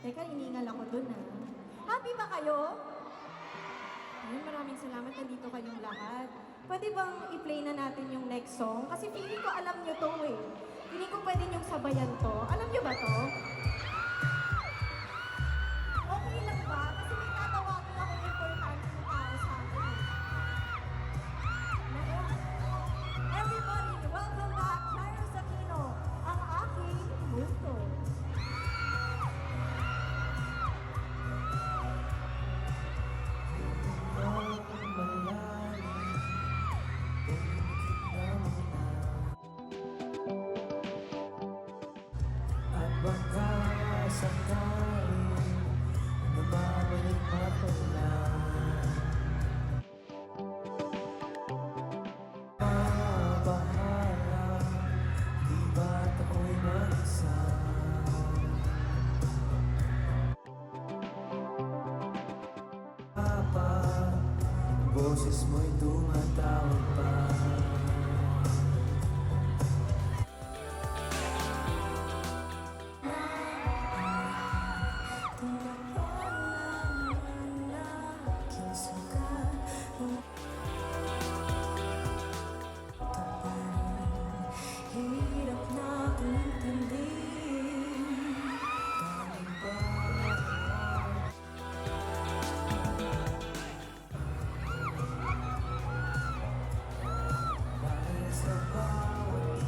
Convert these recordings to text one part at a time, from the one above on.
Teka, hiningal ako dun ah. Happy ba kayo? Ayun, maraming salamat. Nandito kayong lahat. Pwede bang i-play na natin yung next song? Kasi feeling ko alam nyo to eh. Feeling ko pwede nyong sabayan to. Alam nyo ba to? Okay lang ba? Kasi may tatawagin ako importante ng tao sa akin. Naku. Everybody, welcome back. Jairus Aquino, ang aking multo. At baka sakaling namamalik matulang bahala, di ba't ako'y mag-isa? Papa, ang boses mo'y tumatawag pa. Hirap na akong intindihin. Dahil sa bawat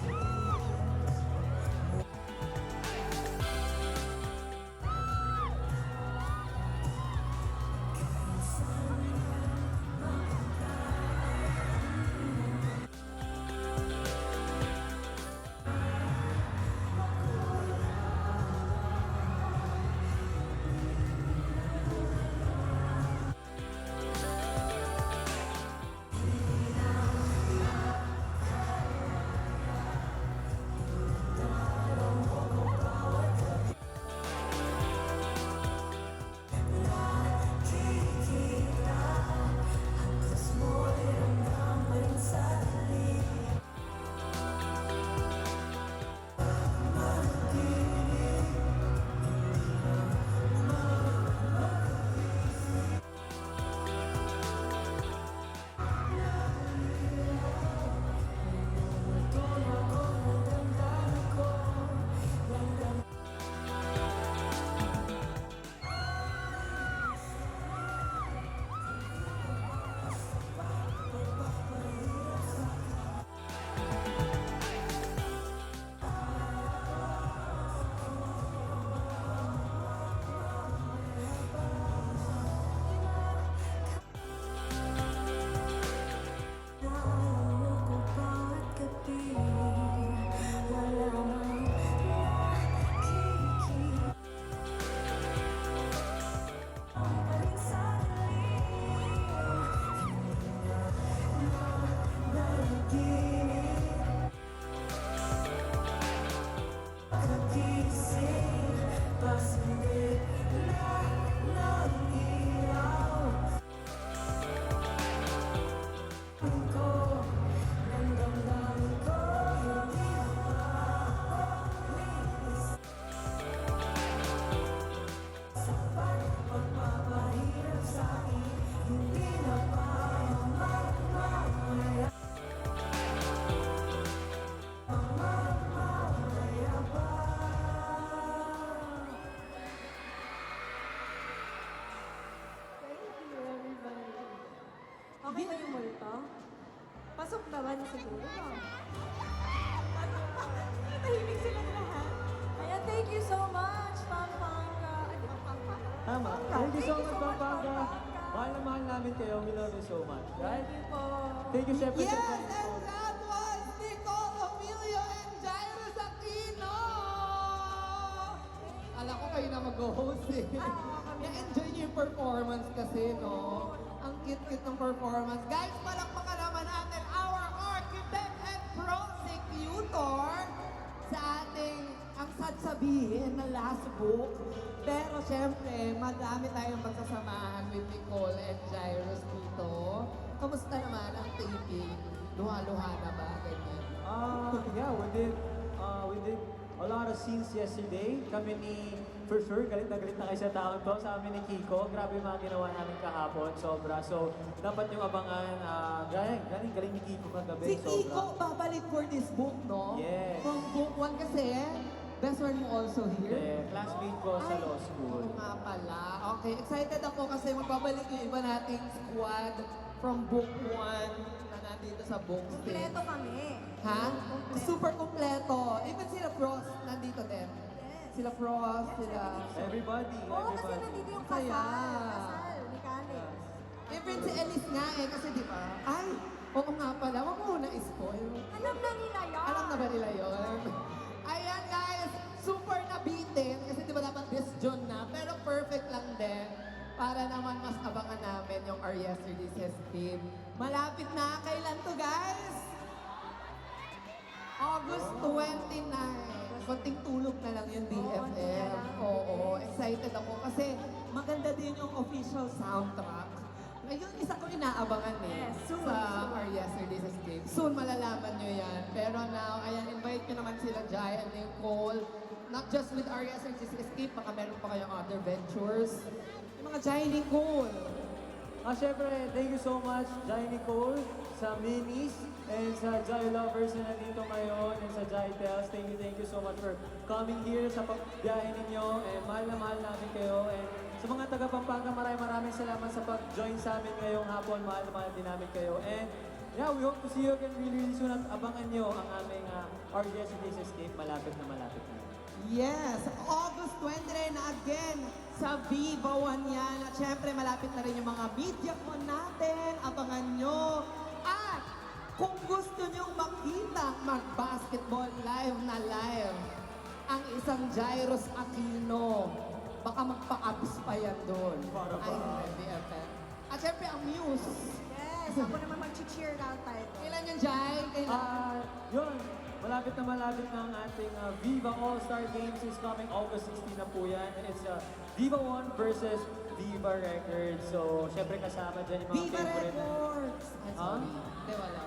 Thank you, everybody. Okay ba yung multo? Pasok naman siguro. Tahimik silang lahat. Ayan, thank you so much, Pampanga. Ay, di ba Pampanga? Tama. Thank you so much, Pampanga. Mahal na mahal namin kayo. We love you so much. Right? Thank you po. Thank you, Chef. Yes, and that was Nicole Emilio and Jairus Aquino! Alam ko kayo na mag-host eh. Na-enjoy niyo yung performance kasi, no? Ang cute-cute ng performance. Guys, palakpakan naman natin our architect and prosecutor sa ating ang sasabihin na last book. Pero syempre, madami tayong magsasamahan with Nicole and Jairus dito. Kamusta naman ang taping? Luha-luha na ba? Ganyan. Yeah, we did a lot of scenes yesterday. Kami ni for sure, galit na kayo sa taon to. Sa amin ni Kiko, grabe yung mga ginawa namin kahapon, sobra. So, dapat yung abangan, galing ni Kiko kagabi, Si sobra. Kiko, babalik for this book, no? Yes. From book 1 kasi, best friend mo also here. Yeah, classmate ko sa Ay, law school. Oo nga pala. Okay, excited ako kasi magbabalik yung iba nating squad from book 1 na nandito sa book 6. Kompleto kami. Ha? Kompleto. Super kompleto. Even sila Frost nandito din. Yes. Sila Frost, sila... Everybody, Oo, kasi everybody. nandito yung Kaya. kasal ni Calix. Even si Elise nga eh, kasi di ba? Ay, oo nga pala. Huwag mo na spoil. Alam na nila yan. Alam na ba nila yun? Ayan guys, super nabitin kasi di ba dapat disjun na, pero perfect lang din para naman mas abangan namin yung Our Yesterday's Escape. Malapit na, kailan to guys? August 29. Konting tulog na lang yung DFM. Oo, excited ako kasi maganda din yung official soundtrack. Ngayon, isa ko inaabangan eh. Yes, soon, sa soon. Our Yesterday's Escape. Soon malalaman nyo yan. Pero now, ayan, invite nyo naman sila Jai and Nicole. Not just with Our Yesterday's Escape, baka meron pa kayong other ventures. Yung mga Jai and Nicole. Syempre, thank you so much, Jai Nicole, sa Minis, and sa Jai Lovers na nandito ngayon, and sa Jai Tels. Thank you so much for coming here sa pagbiyahe ninyo, and mahal na mahal namin kayo. And sa mga taga Pampanga, maraming salamat sa pag-join sa amin ngayong hapon. Mahal na mahal din namin kayo. And yeah, we hope to see you again really soon at abangan nyo ang aming Our Yesterday's Escape. Malapit na. Yes, August 29 na again sa Viva One yan. At syempre, malapit na rin yung mga media con natin. Abangan nyo. At kung gusto nyong makita mag-basketball live na live, ang isang Jairus Aquino, baka magpa-abs pa yan doon. Para ba? Ay, BFF. At syempre, ang Muse. Yes, ako naman mag-cheer out tayo. Kailan yan, Jai? Kailan? Yun, malapit na ang ating Viva All-Star Games is coming August 16 na po yan. And it's Viva One versus Viva Records. So, syempre kasama dyan yung mga Viva favorite. Records! Ay, Huh? sorry. Hindi, wala.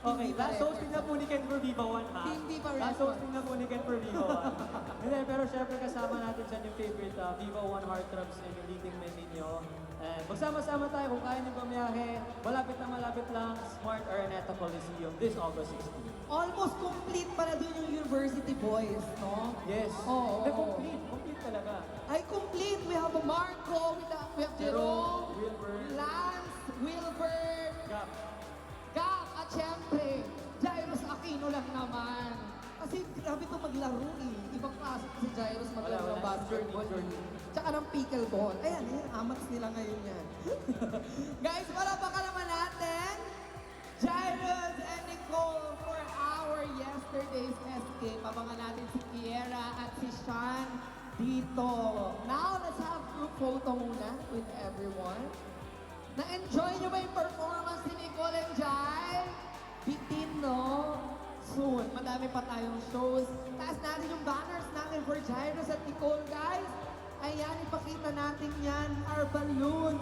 Okay, Viva last hosting na Records. po ni Ken for Viva One, ha? Team Viva Last Records. hosting na po ni Ken for Viva One. Hindi, pero syempre kasama natin dyan yung favorite Viva One Heartthrobs and yung leading men ninyo. And magsama-sama tayo kung kaya nyo bumiyahe. Malapit lang, Smart Araneta Coliseum this August 16. Almost complete pala doon yung University Boys, no? Yes. Oo. Hindi, complete talaga. Ay, complete. We have Marco, we have Jerome, Wilbur, Lance, Wilbert, Gap. Gap, at syempre, Jairus Aquino lang naman. Kasi grabe ito maglaro eh. Ibang klase si Jairus maglaro Wala, ng wala. basketball. Journey. Tsaka ng pickleball. Ayan, amats nila ngayon yan. Guys, wala pa ka naman natin. Jairus and Nicole for our yesterday's escape. Abangan natin si Kiera at si Sean dito. Now, let's have group photo muna with everyone. Na-enjoy nyo ba yung performance ni Nicole and Jai? Bitin, no? Soon, madami pa tayong shows. Taas natin yung banners natin for Jairus at Nicole, guys. Ayan, ipakita natin yan, our balloons.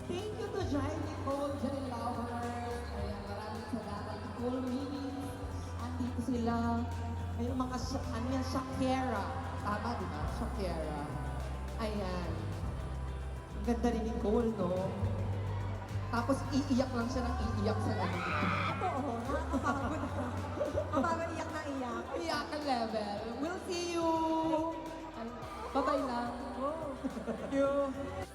Thank you to Jai, Nicole, Jai Lovers. Ayan, maraming salamat. Nicole Minis. Andito sila. May mga, ano yan, Shakira. Tama, di ba? Shakira. Ayan. Ang ganda ni Nicole, no? Tapos iiyak lang siya ng iiyak sa lamig. Oo, nakakapagod ako. Kapag iyak na iyak. Iyakan level. We'll see you. Bye-bye lang. Thank you.